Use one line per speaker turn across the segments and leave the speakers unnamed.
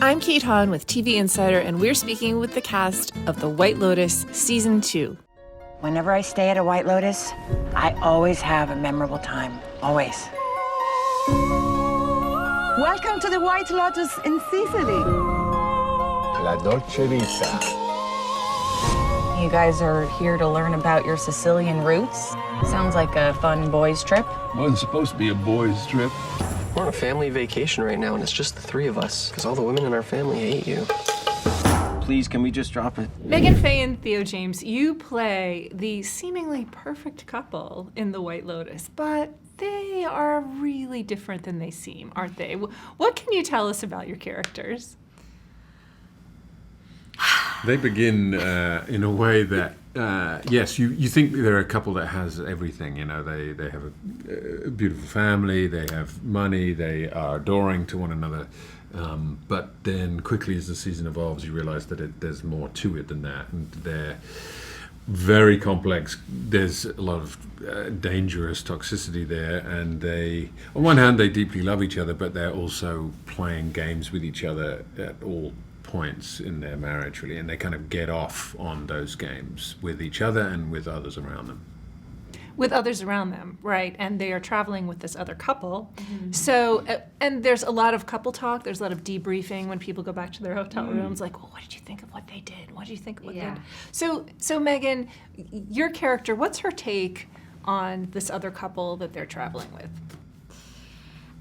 I'm Kate Hahn with TV Insider, and we're speaking with the cast of The White Lotus Season 2.
Whenever I stay at a White Lotus, I always have a memorable time. Always.
Welcome to the White Lotus in Sicily.
La dolce vita.
You guys are here to learn about your Sicilian roots. Sounds like a fun boys' trip.
Wasn't supposed to be a boys' trip.
We're on a family vacation right now, and it's just the three of us, because all the women in our family hate you.
Please, can we just drop it?
Megan Faye and Theo James, you play the seemingly perfect couple in The White Lotus, but they are really different than they seem, aren't they? What can you tell us about your characters?
They begin in a way that, yes, you think they're a couple that has everything. You know, they have a beautiful family, they have money, they are adoring to one another. But then quickly as the season evolves, you realize that there's more to it than that. And they're very complex. There's a lot of dangerous toxicity there. And they, on one hand, they deeply love each other, but they're also playing games with each other at all points in their marriage, really, and they kind of get off on those games with each other and with others around them.
With others around them, right, and they are traveling with this other couple. Mm-hmm. So, and there's a lot of couple talk, there's a lot of debriefing when people go back to their hotel rooms, like, well, what did you think of what they did? What did you think of what they did? So Megan, your character, what's her take on this other couple that they're traveling with?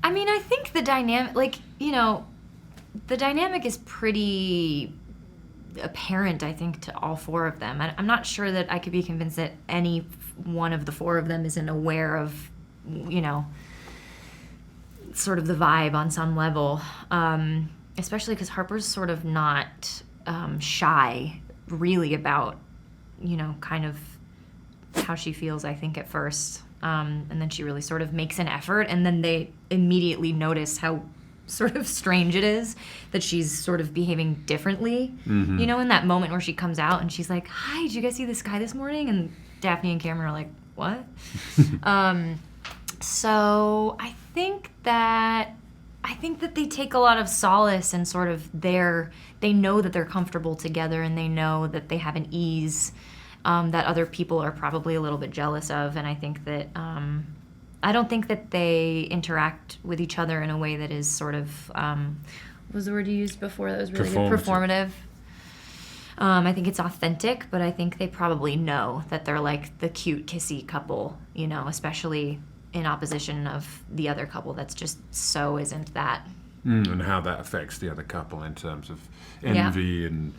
I mean, I think the dynamic, the dynamic is pretty apparent, I think, to all four of them. I'm not sure that I could be convinced that any one of the four of them isn't aware of, sort of the vibe on some level. Especially because Harper's sort of not shy, really, about, kind of how she feels, I think, at first. And then she really sort of makes an effort, and then they immediately notice how sort of strange it is that she's sort of behaving differently. Mm-hmm. In that moment where she comes out and she's like, hi, did you guys see the sky this morning? And Daphne and Cameron are like, what? So I think that they take a lot of solace in sort of they know that they're comfortable together, and they know that they have an ease that other people are probably a little bit jealous of. And I think that I don't think that they interact with each other in a way that is sort of, what was the word you used before that was really good? Performative. I think it's authentic, but I think they probably know that they're like the cute, kissy couple, especially in opposition of the other couple that's just so isn't that.
And how that affects the other couple in terms of envy and,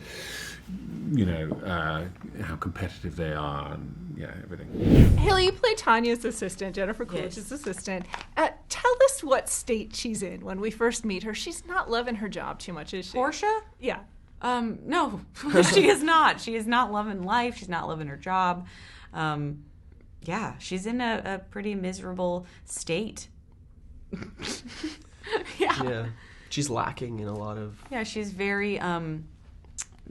how competitive they are and, everything.
Haley, you play Tanya's assistant, Jennifer Coolidge's assistant. Tell us what state she's in when we first meet her. She's not loving her job too much, is she?
Portia?
Yeah.
No, she is not. She is not loving life. She's not loving her job. She's in a pretty miserable state.
Yeah. She's lacking in a lot of...
Yeah, she's very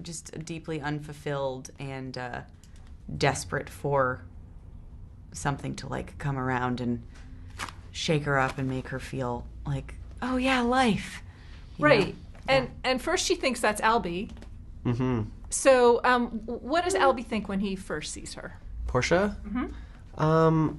just deeply unfulfilled and desperate for something to, come around and shake her up and make her feel like, oh, yeah, life.
Right. And first she thinks that's Alby.
Mm-hmm.
So what does Alby think when he first sees her?
Portia?
Mm-hmm.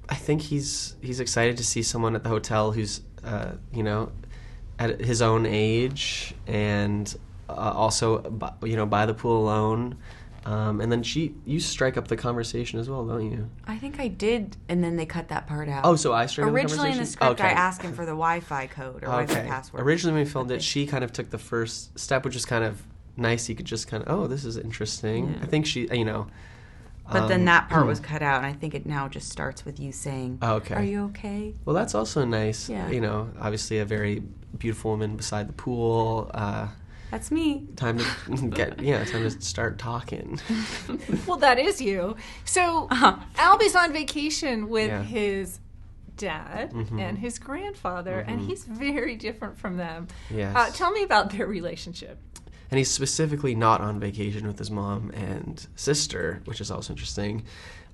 I think he's excited to see someone at the hotel who's, at his own age and also, by the pool alone. And then you strike up the conversation as well, don't you?
I think I did, and then they cut that part out.
Oh, so I strike up the conversation?
Originally in the script, I asked him for the Wi-Fi code or Wi-Fi password.
Originally when we filmed it, she kind of took the first step, which is kind of nice. You could just kind of, oh, this is interesting. Yeah. I think she,
But then that part was cut out, and I think it now just starts with you saying, are you okay?
Well, that's also nice.
Yeah.
Obviously a very beautiful woman beside the pool.
That's me.
Time to start talking.
Well, that is you. So Alby's on vacation with his dad and his grandfather, and he's very different from them.
Yes.
Tell me about their relationship.
And he's specifically not on vacation with his mom and sister, which is also interesting.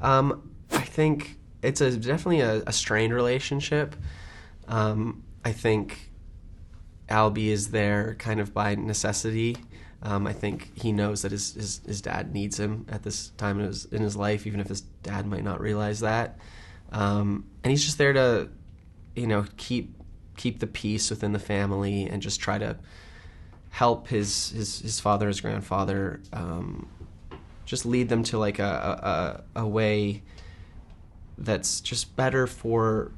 I think it's definitely a strained relationship. I think Alby is there kind of by necessity. I think he knows that his dad needs him at this time in his life, even if his dad might not realize that. And he's just there to, keep the peace within the family and just try to help his father, his grandfather, just lead them to like a way that's just better for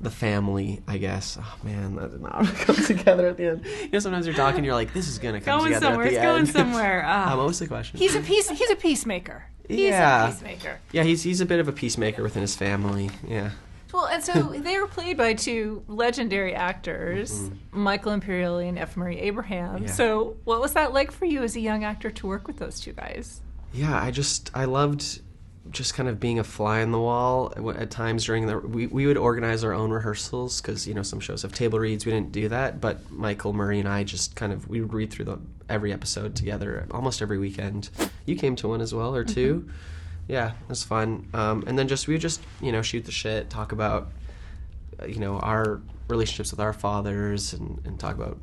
the family, I guess. Oh man, that did not come together at the end. Sometimes you're talking, you're like, this is gonna come together at the end.
Going somewhere.
What was the question?
He's a peacemaker. He's a peacemaker.
Yeah, he's a bit of a peacemaker within his family. Yeah.
Well, and so they were played by two legendary actors, Michael Imperioli and F. Murray Abraham.
Yeah.
So what was that like for you as a young actor to work with those two guys?
Yeah, I loved just kind of being a fly on the wall at times during we would organize our own rehearsals because some shows have table reads. We didn't do that, but Michael, Murray, and I just we would read through every episode together almost every weekend. You came to one as well, or two. Yeah, it was fun. And then we would just shoot the shit, talk about our relationships with our fathers, and talk about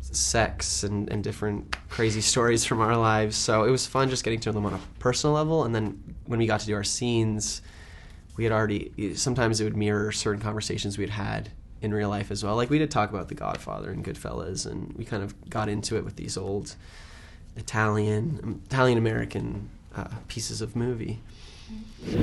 sex and different crazy stories from our lives. So it was fun just getting to know them on a personal level. And then when we got to do our scenes, we had sometimes it would mirror certain conversations we'd had in real life as well. Like we did talk about The Godfather and Goodfellas, and we kind of got into it with these old Italian-American pieces of movie.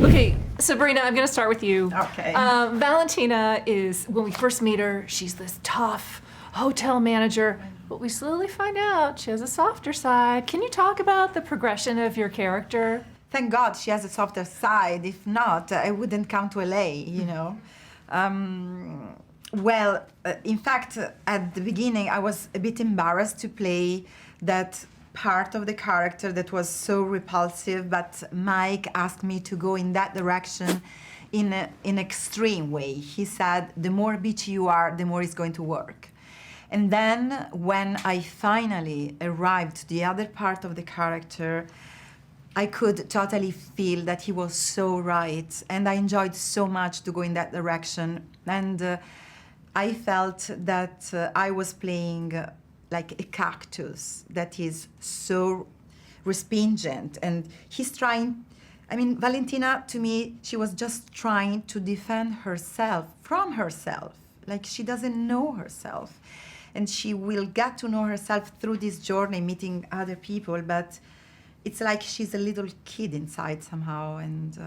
Okay, Sabrina, I'm going to start with you.
Okay.
Valentina is, when we first meet her, she's this tough hotel manager, but we slowly find out she has a softer side. Can you talk about the progression of your character?
Thank God she has a softer side. If not, I wouldn't come to LA, In fact, at the beginning, I was a bit embarrassed to play that part of the character that was so repulsive, but Mike asked me to go in that direction in an extreme way. He said, the more bitchy you are, the more it's going to work. And then when I finally arrived to the other part of the character, I could totally feel that he was so right, and I enjoyed so much to go in that direction. And I felt that I was playing like a cactus that is so respingent, and he's trying. Valentina, to me, she was just trying to defend herself from herself, like she doesn't know herself. And she will get to know herself through this journey, meeting other people, but it's like she's a little kid inside somehow, and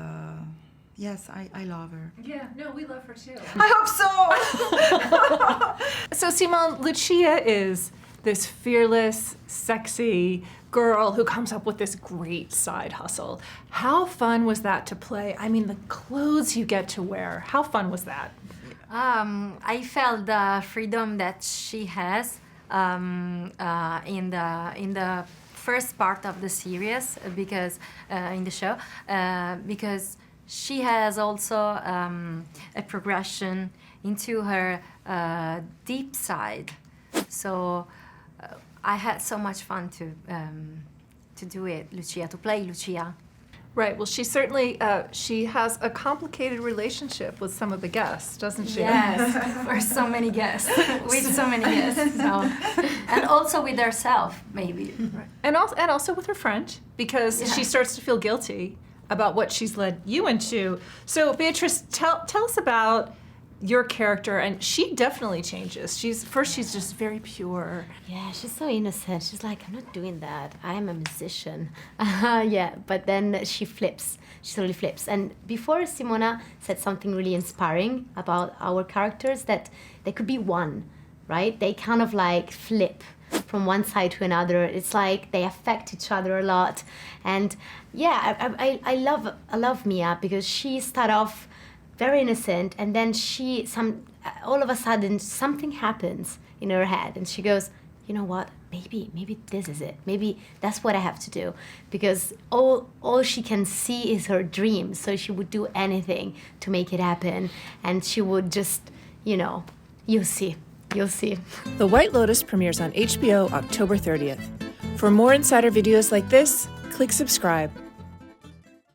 yes, I love her.
Yeah, no, we love her too.
I hope so!
So, Simone, Lucia is this fearless, sexy girl who comes up with this great side hustle. How fun was that to play? The clothes you get to wear, how fun was that?
I felt the freedom that she has in the first part of the series, because in the show, because she has also a progression into her deep side. So I had so much fun to do it, Lucia, to play Lucia.
Right. Well, she certainly she has a complicated relationship with some of the guests, doesn't she?
Yes, for so many guests, with so many guests. So. And also with herself, maybe.
Right. And also with her friend, because she starts to feel guilty about what she's led you into. So, Beatrice, tell us about your character, and she definitely changes. She's just very pure.
Yeah, she's so innocent. She's like, I'm not doing that. I am a musician. But then she flips. She totally flips. And before, Simona said something really inspiring about our characters, that they could be one, right? They kind of like flip from one side to another. It's like they affect each other a lot. And yeah, I love Mia, because she started off very innocent, and then all of a sudden something happens in her head, and she goes, you know what, maybe this is it, maybe that's what I have to do, because all she can see is her dream, so she would do anything to make it happen, and she would just, you'll see.
The White Lotus premieres on HBO October 30th. For more insider videos like this, click subscribe.